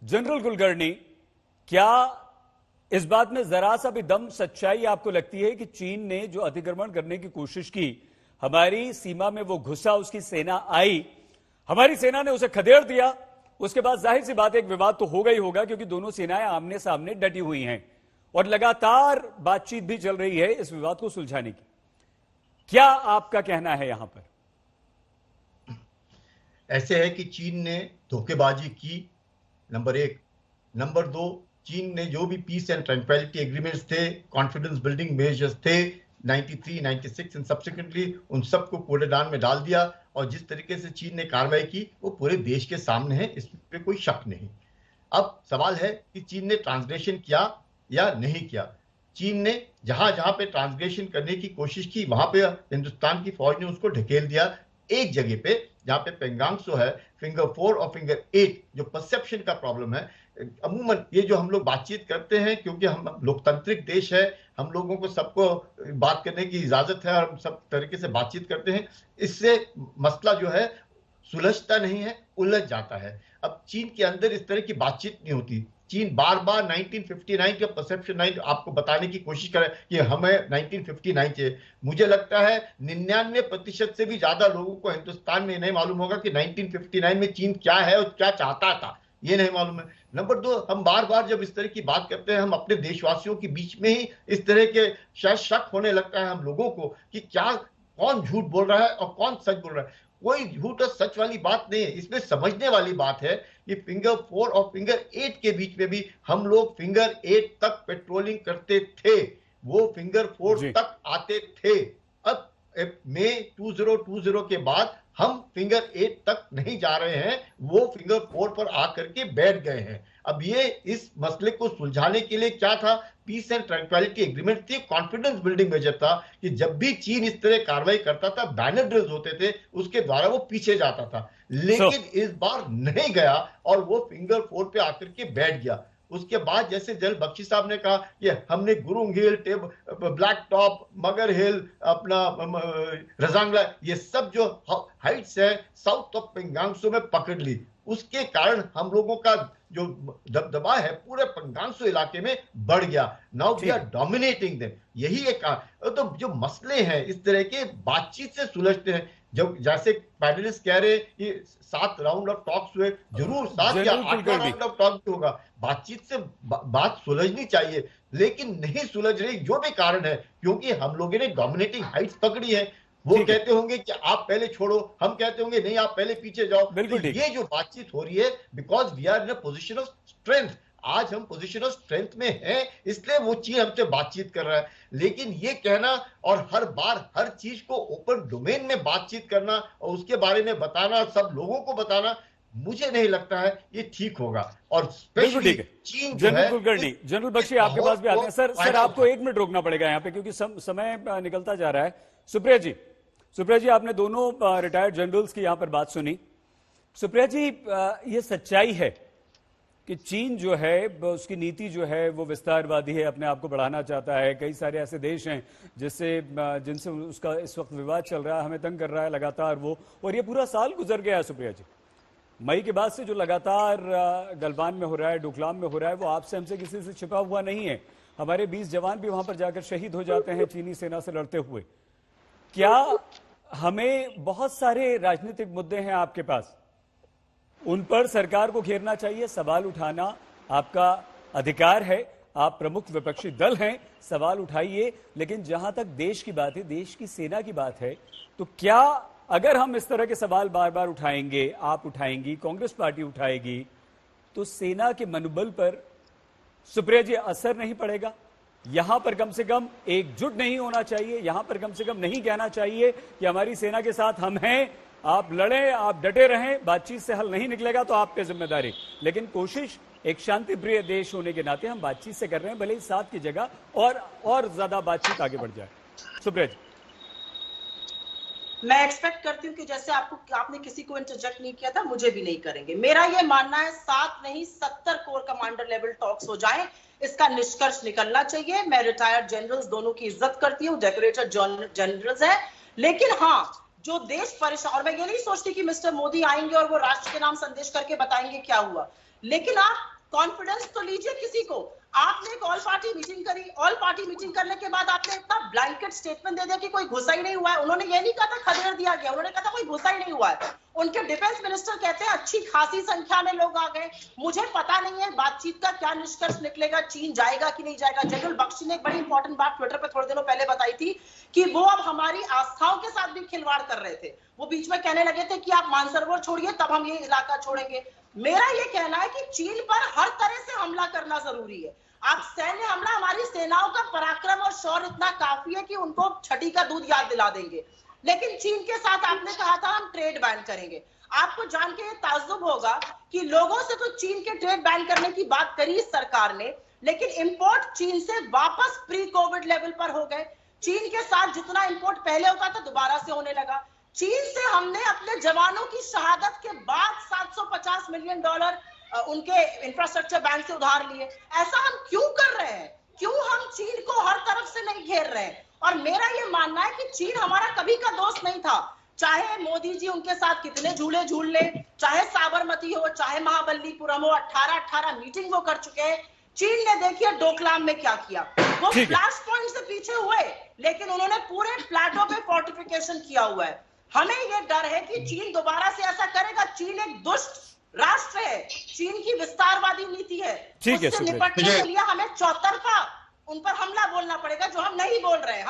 General Kulkarni, क्या इस बात में जरा सा भी दम सच्चाई आपको लगती है कि चीन ने जो अतिक्रमण करने की कोशिश की, हमारी सीमा में वो घुसा, उसकी सेना आई, हमारी सेना ने उसे खदेड़ दिया, उसके बाद जाहिर सी बात है एक विवाद तो होगा ही होगा, क्योंकि दोनों सेनाएं आमने सामने डटी हुई हैं और लगातार बातचीत भी चल रही है इस विवाद को सुलझाने की। क्या आपका कहना है यहां पर? ऐसे है कि चीन ने धोखेबाजी की, नंबर एक। नंबर दो, चीन ने जो भी पीस एंड ट्रैंक्विलिटी एग्रीमेंट्स थे, कॉन्फिडेंस बिल्डिंग मेजर्स थे 93, 96 एंड सब्सिक्वेंटली, उन सबको कूड़ेदान में डाल दिया। और जिस तरीके से चीन ने कार्रवाई की वो पूरे देश के सामने है, इस पे कोई शक नहीं। अब सवाल है कि चीन ने ट्रांसग्रेशन किया या नहीं किया। चीन ने जहां जहां पे ट्रांसग्रेशन करने की कोशिश की, वहां पे हिंदुस्तान की फौज ने उसको ढकेल दिया। एक जगह पे जहां पे पेंगांग सो है, फिंगर 4 और फिंगर 8, जो परसेप्शन का प्रॉब्लम है। अमूमन ये जो हम लोग बातचीत करते हैं, क्योंकि हम लोकतांत्रिक देश है, हम लोगों को सबको बात करने की इजाजत है और हम सब तरीके से बातचीत करते हैं। इससे मसला जो है सुलझता नहीं है, उलझ जाता है। अब चीन के अंदर इस तरह की बातचीत नहीं होती। चीन बार बार 1959 का परसेप्शन आपको बताने की कोशिश करे कि हमें 1959 चाहिए। मुझे लगता है 99% से भी ज्यादा लोगों को हिंदुस्तान में नहीं मालूम होगा कि 1959 में चीन क्या है और क्या चाहता था, ये नहीं मालूम है। नंबर दो, हम बार बार जब इस तरह की बात करते हैं, हम अपने देशवासियों के बीच में ही इस तरह के शायद शक होने लगता है हम लोगों को कि क्या, कौन झूठ बोल रहा है और कौन सच बोल रहा है। कोई झूठ और सच वाली बात नहीं है, इसमें समझने वाली बात है कि फिंगर 4 और फिंगर 8 के बीच में भी हम लोग फिंगर 8 तक पेट्रोलिंग करते थे, वो फिंगर 4 तक आते थे। अब मई 2020 के बाद हम फिंगर 8 तक नहीं जा रहे हैं, वो फिंगर 4 पर आकर के बैठ गए हैं। अब ये इस मसले को सुलझाने के लिए क्या था, पीस एंड ट्रैंक्विलिटी एग्रीमेंट थी, कॉन्फिडेंस बिल्डिंग मेजर था कि जब भी चीन इस तरह कार्रवाई करता था, बैनर ड्रिल्स होते थे, उसके द्वारा वो पीछे जाता था। लेकिन इस बार नहीं गया और वो फिंगर 4 पे आकर के बैठ गया। उसके बाद जैसे जल बख्शी साहब ने कहा कि हमने गुरुंग हिल, ब्लैक टॉप, मगर हिल, अपना रजांगला, ये सब जो हाइट्स है साउथ ऑफ पेंगांगसो में पकड़ ली। उसके कारण हम लोगों का जो दबदबा है पूरे पेंगांगसो इलाके में बढ़ गया। Now we are dominating them. यही एक तो जो मसले हैं इस तरह के बातचीत से सुलझते हैं। जब जैसे पैनलिस्ट कह रहे कि 7 राउंड ऑफ टॉक्स हुए, जरूर 7 या 8वां राउंड ऑफ टॉक भी होगा, बातचीत से बात सुलझनी चाहिए, लेकिन नहीं सुलझ रही, जो भी कारण है, क्योंकि हम लोगों ने डोमिनेटिंग हाइट्स पकड़ी है। वो कहते होंगे कि आप पहले छोड़ो, हम कहते होंगे नहीं आप पहले पीछे जाओ। तो ये जो बातचीत हो रही है, because we are in a position of strength, आज हम पोजीशन ऑफ स्ट्रेंथ में हैं, इसलिए वो चीज हमसे बातचीत कर रहा है। लेकिन ये कहना और हर बार हर चीज को ओपन डोमेन में बातचीत करना और उसके बारे में बताना, सब लोगों को बताना, मुझे नहीं लगता है ये ठीक होगा। और स्पेशली चीन जो है। जनरल बख्शी आपके पास भी आते हैं। सर आपको 1 मिनट रोकना पड़ेगा यहाँ पे, क्योंकि समय निकलता जा रहा है। सुप्रिया जी, आपने दोनों रिटायर्ड जनरल्स की यहां पर बात सुनी। सुप्रिया जी, ये सच्चाई है कि चीन जो है उसकी नीति जो है वो विस्तारवादी है, अपने आप को बढ़ाना चाहता है। कई सारे ऐसे देश हैं जिनसे उसका इस वक्त विवाद चल रहा है, हमें तंग कर रहा है लगातार वो, और ये पूरा साल गुजर गया है सुप्रिया जी। मई के बाद से जो लगातार गलवान में हो रहा है, डोकलाम में हो रहा है, वो आपसे हमसे किसी से छिपा हुआ नहीं है। हमारे 20 जवान भी वहां पर जाकर शहीद हो जाते हैं चीनी सेना से लड़ते हुए। क्या हमें, बहुत सारे राजनीतिक मुद्दे हैं आपके पास, उन पर सरकार को घेरना चाहिए, सवाल उठाना आपका अधिकार है, आप प्रमुख विपक्षी दल हैं, सवाल उठाइए। लेकिन जहां तक देश की बात है, देश की सेना की बात है, तो क्या अगर हम इस तरह के सवाल बार बार उठाएंगे, आप उठाएंगी, कांग्रेस पार्टी उठाएगी, तो सेना के मनोबल पर सुप्रिया जी असर नहीं पड़ेगा? यहां पर कम से कम एकजुट नहीं होना चाहिए, यहां पर कम से कम नहीं कहना चाहिए कि हमारी सेना के साथ हम हैं, आप लड़ें, आप डटे रहें, बातचीत से हल नहीं निकलेगा तो आप पे जिम्मेदारी। लेकिन कोशिश एक शांति प्रिय देश होने के नाते हम बातचीत से कर रहे हैं, भले ही साथ की जगह और ज्यादा बातचीत आगे बढ़ जाए। सुप्रिया जी, मैं एक्सपेक्ट करती हूँ कि जैसे आपने किसी को इंटरजेक्ट नहीं किया था, मुझे भी नहीं करेंगे। मेरा ये मानना है 7 नहीं 70 कोर कमांडर लेवल टॉक्स हो जाएं, इसका निष्कर्ष निकलना चाहिए। मैं रिटायर्ड जनरल्स दोनों की इज्जत करती हूँ, डेकोरेटेड जनरल्स हैं, लेकिन हाँ, जो देश परेशान, और मैं ये नहीं सोचती कि मिस्टर मोदी आएंगे और वो राष्ट्र के नाम संदेश करके बताएंगे क्या हुआ, लेकिन आप कॉन्फिडेंस तो लीजिए किसी को। आपने एक ऑल पार्टी मीटिंग करी, ऑल पार्टी मीटिंग करने के बाद आपने इतना ब्लैंकेट स्टेटमेंट दे दिया कि कोई घुसा ही नहीं हुआ है। उन्होंने ये नहीं कहा था खदेड़ दिया गया, उन्होंने कहा था कोई घुसा ही नहीं हुआ है। उनके डिफेंस मिनिस्टर कहते हैं अच्छी खासी संख्या में लोग आ गए। मुझे पता नहीं है बातचीत का क्या निष्कर्ष निकलेगा, चीन जाएगा कि नहीं जाएगा। जनरल बख्शी ने एक बड़ी इंपॉर्टेंट बात ट्विटर पे थोड़े दिनों पहले बताई थी कि वो अब हमारी आस्थाओं के साथ भी खिलवाड़ कर रहे थे। वो बीच में कहने लगे थे कि आप मानसरोवर छोड़िए तब हम ये इलाका छोड़ेंगे। मेरा ये कहना है कि चीन पर हर तरह से हमला करना जरूरी है। आप सैन्य हमला, हमारी सेनाओं का पराक्रम और शौर्य इतना काफी है कि उनको छठी का दूध याद दिला देंगे। लेकिन चीन के साथ आपने कहा था हम ट्रेड बैन करेंगे। आपको जान के ये ताज्जुब होगा कि लोगों से तो चीन के ट्रेड बैन करने की बात करी इस सरकार ने, लेकिन इंपोर्ट चीन से वापस प्री कोविड लेवल पर हो गए। चीन के साथ जितना इंपोर्ट पहले होता था दोबारा से होने लगा। चीन से हमने अपने जवानों की शहादत के बाद $750 मिलियन उनके इंफ्रास्ट्रक्चर बैंक से उधार लिए। ऐसा हम क्यों कर रहे हैं? क्यों हम चीन को हर तरफ से नहीं घेर रहे हैं? और मेरा ये मानना है कि चीन हमारा कभी का दोस्त नहीं था। चाहे मोदी जी उनके साथ कितने झूले झूल ले, चाहे साबरमती हो, चाहे महाबलीपुरम हो, 18 मीटिंग वो कर चुके हैं। चीन ने देखिए डोकलाम में क्या किया। वो फ्लैश पॉइंट से पीछे हुए, लेकिन उन्होंने पूरे प्लेटो पे फोर्टिफिकेशन किया हुआ है। हमें ये डर है कि चीन दोबारा से ऐसा करेगा। चीन एक दुष्ट राष्ट्र है, चीन की विस्तारवादी नीति है। उससे निपटने के लिए हमें चौतरफा उन पर हमला बोलना पड़ेगा, जो हम नहीं बोल रहे हैं।